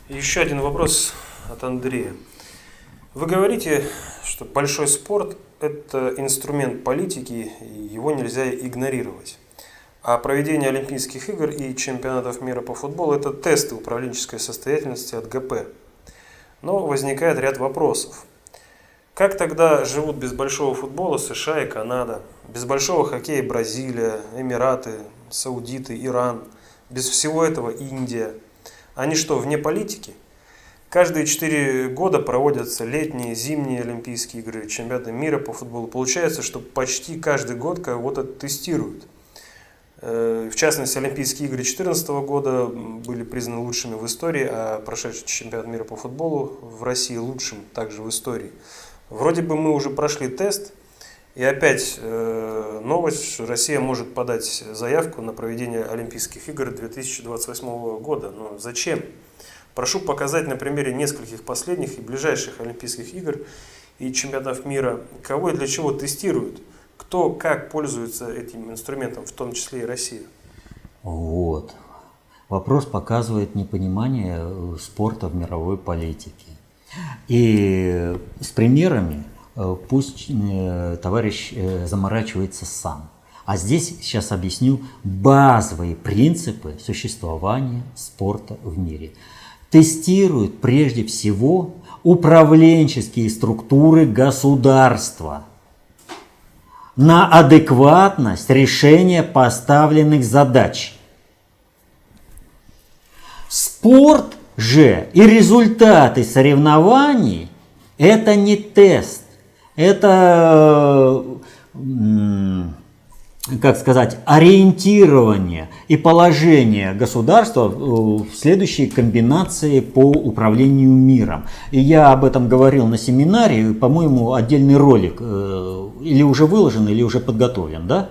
Еще один вопрос от Андрея. Вы говорите, что большой спорт – это инструмент политики, и его нельзя игнорировать. А проведение Олимпийских игр и чемпионатов мира по футболу – это тесты управленческой состоятельности от ГП. Но возникает ряд вопросов. Как тогда живут без большого футбола США и Канада, без большого хоккея Бразилия, Эмираты, Саудиты, Иран, без всего этого Индия? Они что, вне политики? Каждые 4 года проводятся летние, зимние Олимпийские игры, чемпионаты мира по футболу. Получается, что почти каждый год кого-то тестируют. В частности, Олимпийские игры 2014 года были признаны лучшими в истории, а прошедший чемпионат мира по футболу в России лучшим также в истории. Вроде бы мы уже прошли тест, и опять новость, что Россия может подать заявку на проведение Олимпийских игр 2028 года. Но зачем? Прошу показать на примере нескольких последних и ближайших Олимпийских игр и чемпионатов мира, кого и для чего тестируют, кто как пользуется этим инструментом, в том числе и Россия. Вот. Вопрос показывает непонимание спорта в мировой политике. И с примерами пусть товарищ заморачивается сам. А здесь сейчас объясню базовые принципы существования спорта в мире. Тестируют прежде всего управленческие структуры государства на адекватность решения поставленных задач. Спорт же и результаты соревнований – это не тест, это, как сказать, ориентирование и положение государства в следующей комбинации по управлению миром. И я об этом говорил на семинаре, по-моему, отдельный ролик или уже выложен, или уже подготовлен, да?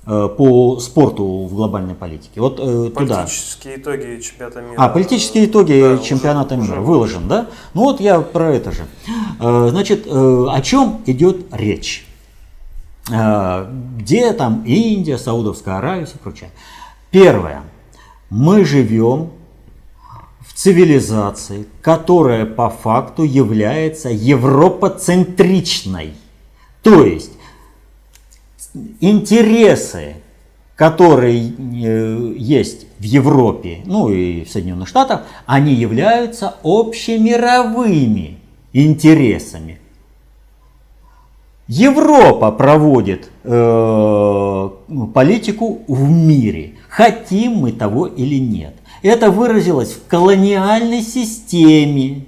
По спорту в глобальной политике. Вот политические итоги чемпионата мира. Политические итоги чемпионата мира выложен, да? Ну вот я про это же. Значит, о чем идет речь? Где там Индия, Саудовская Аравия и все прочее. Первое. Мы живем в цивилизации, которая по факту является европоцентричной. То есть интересы, которые есть в Европе, ну и в Соединенных Штатах, они являются общемировыми интересами. Европа проводит политику в мире, хотим мы того или нет. Это выразилось в колониальной системе,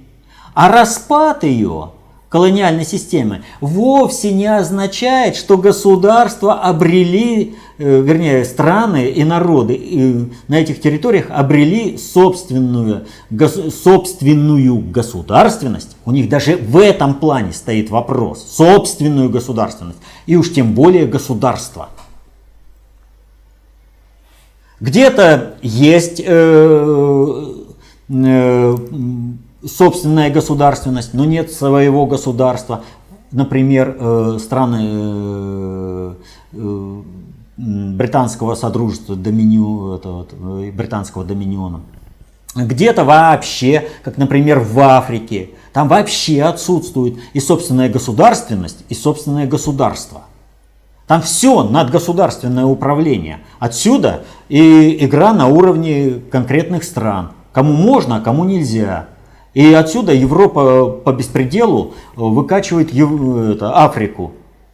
а распад ее, колониальной системы, вовсе не означает, что государства обрели, вернее, страны и народы на этих территориях обрели собственную государственность. У них даже в этом плане стоит вопрос. Собственную государственность. И уж тем более государство. Где-то есть собственная государственность, но нет своего государства. Например, страны британского содружества, британского доминиона. Где-то вообще, как, например, в Африке, там вообще отсутствует и собственная государственность, и собственное государство. Там все надгосударственное управление. Отсюда и игра на уровне конкретных стран. Кому можно, а кому нельзя. И отсюда Европа по беспределу выкачивает Африку.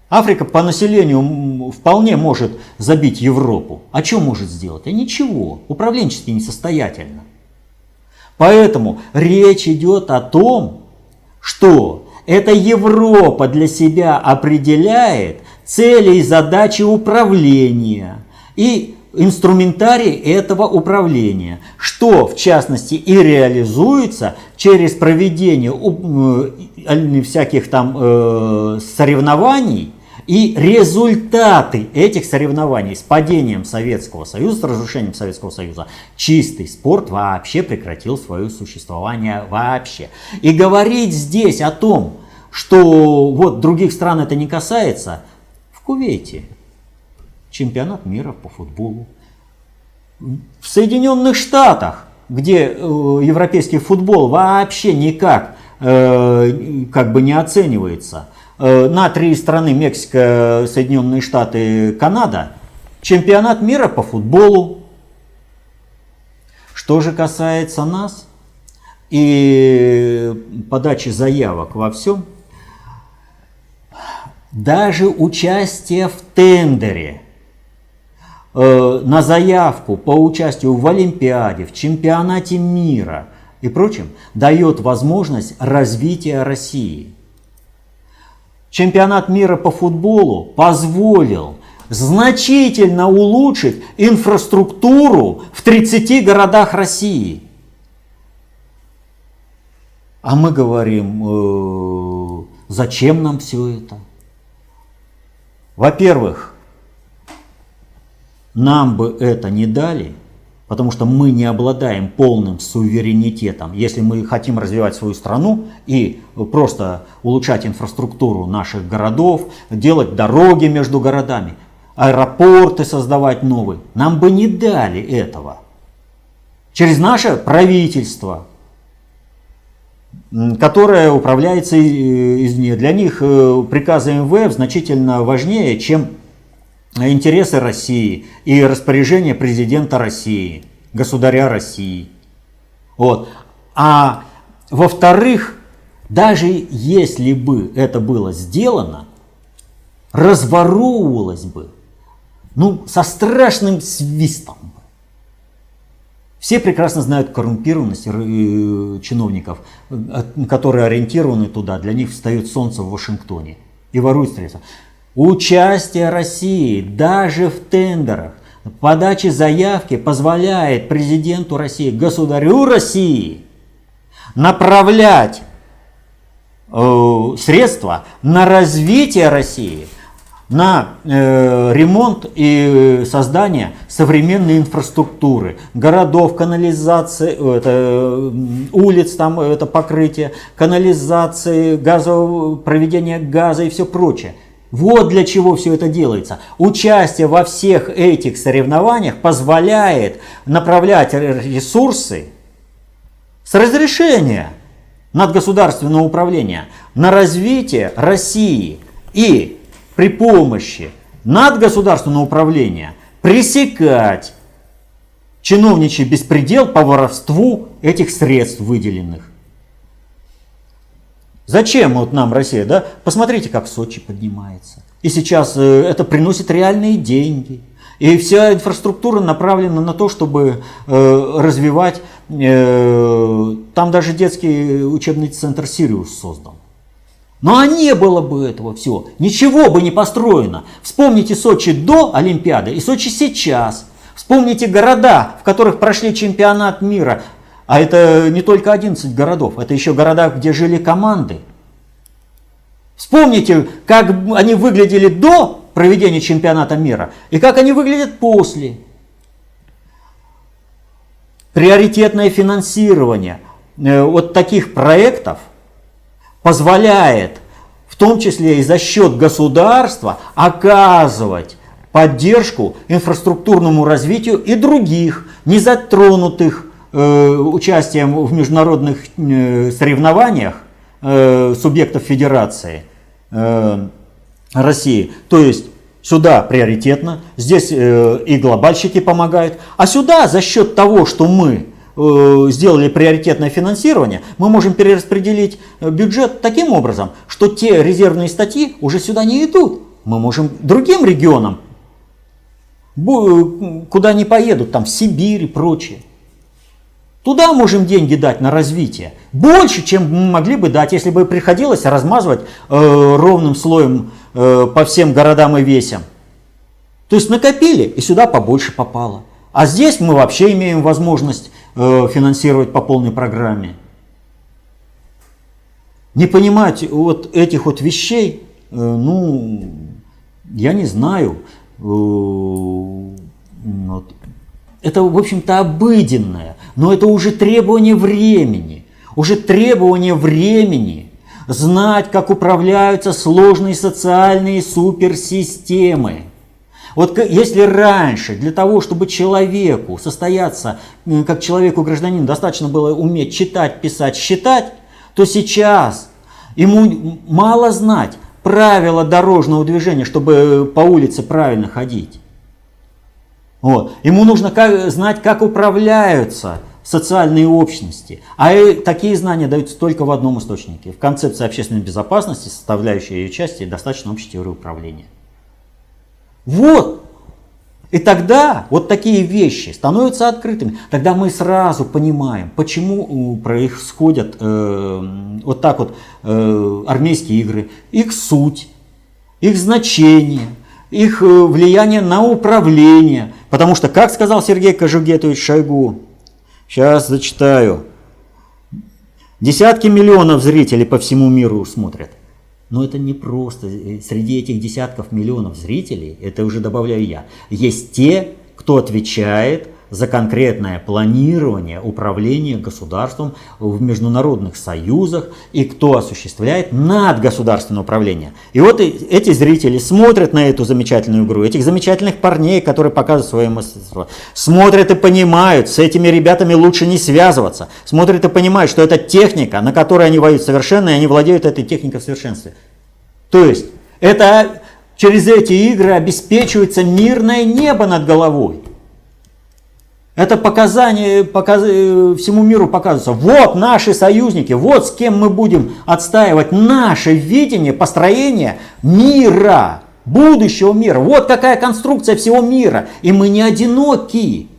Африка по населению вполне может забить Европу. А что может сделать? А ничего. Управленчески несостоятельно. Поэтому речь идет о том, что эта Европа для себя определяет цели и задачи управления и инструментарий этого управления, что в частности и реализуется через проведение всяких там соревнований, и результаты этих соревнований с падением Советского Союза, с разрушением Советского Союза, чистый спорт вообще прекратил свое существование вообще. И говорить здесь о том, что вот других стран это не касается, в Кувейте чемпионат мира по футболу. В Соединенных Штатах где европейский футбол вообще никак как бы не оценивается. На 3 страны: Мексика, Соединенные Штаты, Канада, чемпионат мира по футболу. Что же касается нас и подачи заявок во всем, даже участие в тендере на заявку по участию в Олимпиаде, в чемпионате мира и прочем дает возможность развития России. Чемпионат мира по футболу позволил значительно улучшить инфраструктуру в 30 городах России. А мы говорим, зачем нам все это? Во-первых, нам бы это не дали, потому что мы не обладаем полным суверенитетом. Если мы хотим развивать свою страну и просто улучшать инфраструктуру наших городов, делать дороги между городами, аэропорты создавать новые, нам бы не дали этого. Через наше правительство, которое управляется извне. Для них приказы МВФ значительно важнее, чем интересы России и распоряжение президента России, государя России. Вот. А во-вторых, даже если бы это было сделано, разворовывалось бы, со страшным свистом. Все прекрасно знают коррумпированность чиновников, которые ориентированы туда. Для них встает солнце в Вашингтоне и воруют средства. Участие России даже в тендерах, подача заявки позволяет президенту России, государю России направлять средства на развитие России, на ремонт и создание современной инфраструктуры, городов, канализации, улиц, там это покрытие, канализации, проведение газа и все прочее. Вот для чего все это делается. Участие во всех этих соревнованиях позволяет направлять ресурсы с разрешения надгосударственного управления на развитие России и при помощи надгосударственного управления пресекать чиновничий беспредел по воровству этих средств выделенных. Зачем вот нам Россия, да? Посмотрите, как Сочи поднимается. И сейчас это приносит реальные деньги. И вся инфраструктура направлена на то, чтобы развивать. Там даже детский учебный центр «Сириус» создан. Но не было бы этого всего, ничего бы не построено. Вспомните Сочи до Олимпиады и Сочи сейчас. Вспомните города, в которых прошли чемпионат мира. А это не только 11 городов, это еще города, где жили команды. Вспомните, как они выглядели до проведения чемпионата мира и как они выглядят после. Приоритетное финансирование вот таких проектов позволяет, в том числе и за счет государства, оказывать поддержку инфраструктурному развитию и других, не затронутых участием в международных соревнованиях субъектов Федерации России. То есть сюда приоритетно, здесь и глобальщики помогают, а сюда за счет того, что мы сделали приоритетное финансирование, мы можем перераспределить бюджет таким образом, что те резервные статьи уже сюда не идут. Мы можем другим регионам, куда не поедут, там в Сибирь и прочее. Туда можем деньги дать на развитие. Больше, чем мы могли бы дать, если бы приходилось размазывать ровным слоем по всем городам и весям. То есть накопили, и сюда побольше попало. А здесь мы вообще имеем возможность финансировать по полной программе. Не понимать вот этих вот вещей, я не знаю. Это, в общем-то, обыденное, но это уже требование времени. Уже требование времени знать, как управляются сложные социальные суперсистемы. Вот если раньше для того, чтобы человеку состояться, как человеку-гражданину, достаточно было уметь читать, писать, считать, то сейчас ему мало знать правила дорожного движения, чтобы по улице правильно ходить. Вот. Ему нужно знать, как управляются социальные общности. А такие знания даются только в одном источнике. В концепции общественной безопасности, составляющей ее части, достаточно общей теории управления. Вот. И тогда вот такие вещи становятся открытыми. Тогда мы сразу понимаем, почему происходят вот так вот армейские игры, их суть, их значение, их влияние на управление. Потому что, как сказал Сергей Кожугетович Шойгу, сейчас зачитаю, десятки миллионов зрителей по всему миру смотрят. Но это не просто. Среди этих десятков миллионов зрителей, это уже добавляю я, есть те, кто отвечает за конкретное планирование, управление государством в международных союзах и кто осуществляет надгосударственное управление. И вот эти зрители смотрят на эту замечательную игру, этих замечательных парней, которые показывают свое мастерство, смотрят и понимают, с этими ребятами лучше не связываться, смотрят и понимают, что это техника, на которой они воюют совершенно, и они владеют этой техникой в совершенстве. То есть это через эти игры обеспечивается мирное небо над головой. Это показание, всему миру показывается, вот наши союзники, вот с кем мы будем отстаивать наше видение построения мира, будущего мира. Вот какая конструкция всего мира, и мы не одиноки.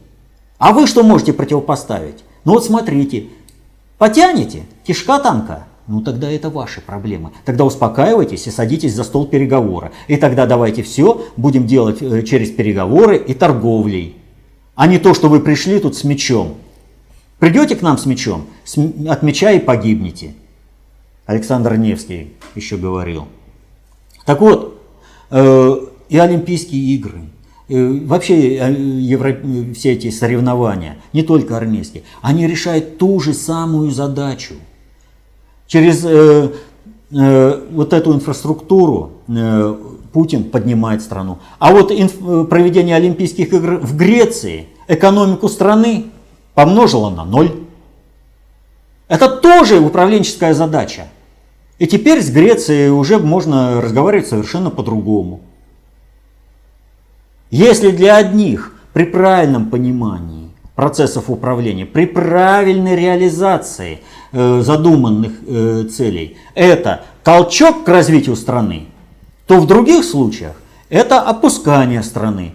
А вы что можете противопоставить? Ну вот смотрите, потянете, кишка танка, ну тогда это ваши проблемы. Тогда успокаивайтесь и садитесь за стол переговора. И тогда давайте все будем делать через переговоры и торговлей. А не то, что вы пришли тут с мечом. Придете к нам с мечом, от меча и погибнете. Александр Невский еще говорил. Так вот, и Олимпийские игры, вообще все эти соревнования, не только армейские, они решают ту же самую задачу. Через вот эту инфраструктуру Путин поднимает страну. А вот проведение Олимпийских игр в Греции экономику страны помножило на 0. Это тоже управленческая задача. И теперь с Грецией уже можно разговаривать совершенно по-другому. Если для одних при правильном понимании процессов управления, при правильной реализации задуманных целей это толчок к развитию страны, то в других случаях это опускание страны.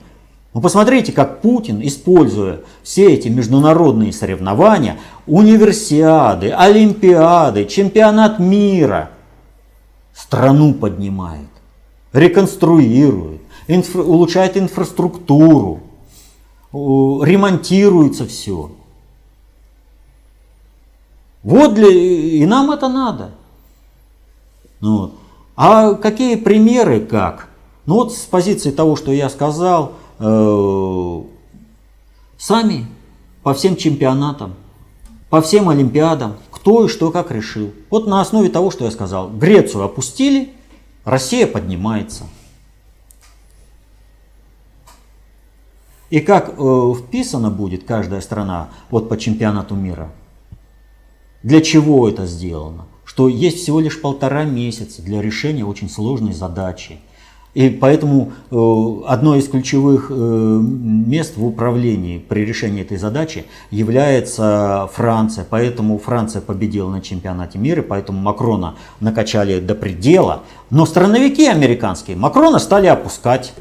Ну, посмотрите, как Путин, используя все эти международные соревнования, универсиады, олимпиады, чемпионат мира, страну поднимает, реконструирует, улучшает инфраструктуру, ремонтируется все. Вот и нам это надо. Вот. А какие примеры как? Ну вот с позиции того, что я сказал, сами по всем чемпионатам, по всем олимпиадам, кто и что как решил. Вот на основе того, что я сказал. Грецию опустили, Россия поднимается. И как вписана будет каждая страна вот по чемпионату мира? Для чего это сделано? Что есть всего лишь 1,5 месяца для решения очень сложной задачи. И поэтому одно из ключевых мест в управлении при решении этой задачи является Франция. Поэтому Франция победила на чемпионате мира, поэтому Макрона накачали до предела. Но страновики американские Макрона стали опускать.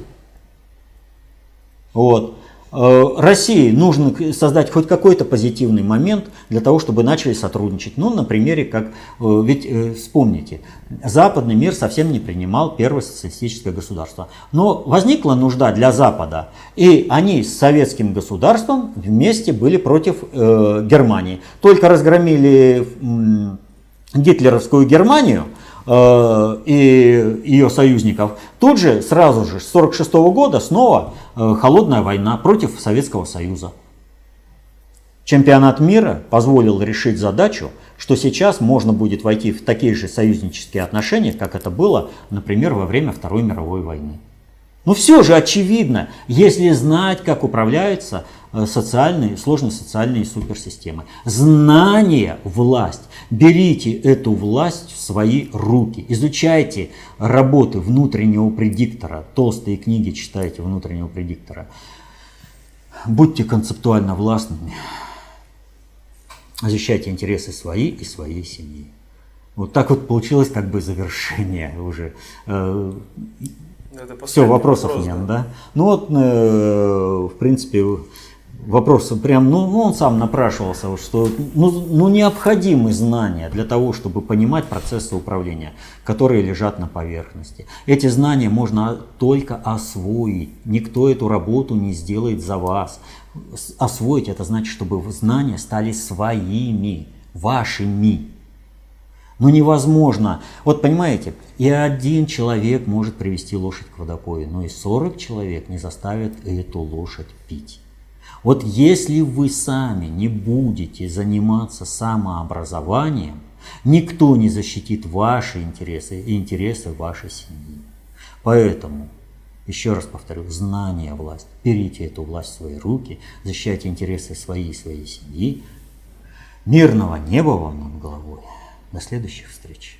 Вот. России нужно создать хоть какой-то позитивный момент для того, чтобы начали сотрудничать. Ну, на примере, как, ведь вспомните, западный мир совсем не принимал первое социалистическое государство. Но возникла нужда для Запада, и они с советским государством вместе были против Германии. Только разгромили гитлеровскую Германию и ее союзников, тут же, сразу же, с 1946 года снова холодная война против Советского Союза. Чемпионат мира позволил решить задачу, что сейчас можно будет войти в такие же союзнические отношения, как это было, например, во время Второй мировой войны. Но все же очевидно, если знать, как управляются сложные социальные суперсистемы. Знание – власть. Берите эту власть в свои руки. Изучайте работы внутреннего предиктора. Толстые книги читайте внутреннего предиктора. Будьте концептуально властными. Защищайте интересы свои и своей семьи. Вот так вот получилось как бы завершение уже. Все, вопросов вопрос, нет, да? Ну вот, в принципе, вопрос прям, он сам напрашивался, что необходимы знания для того, чтобы понимать процессы управления, которые лежат на поверхности. Эти знания можно только освоить. Никто эту работу не сделает за вас. Освоить — это значит, чтобы знания стали своими, вашими. Но невозможно. Вот понимаете, и один человек может привести лошадь к водопою, но и 40 человек не заставят эту лошадь пить. Вот если вы сами не будете заниматься самообразованием, никто не защитит ваши интересы и интересы вашей семьи. Поэтому, еще раз повторю, знание – власть. Берите эту власть в свои руки, защищайте интересы своей и своей семьи. Мирного неба вам над головой. До следующих встреч.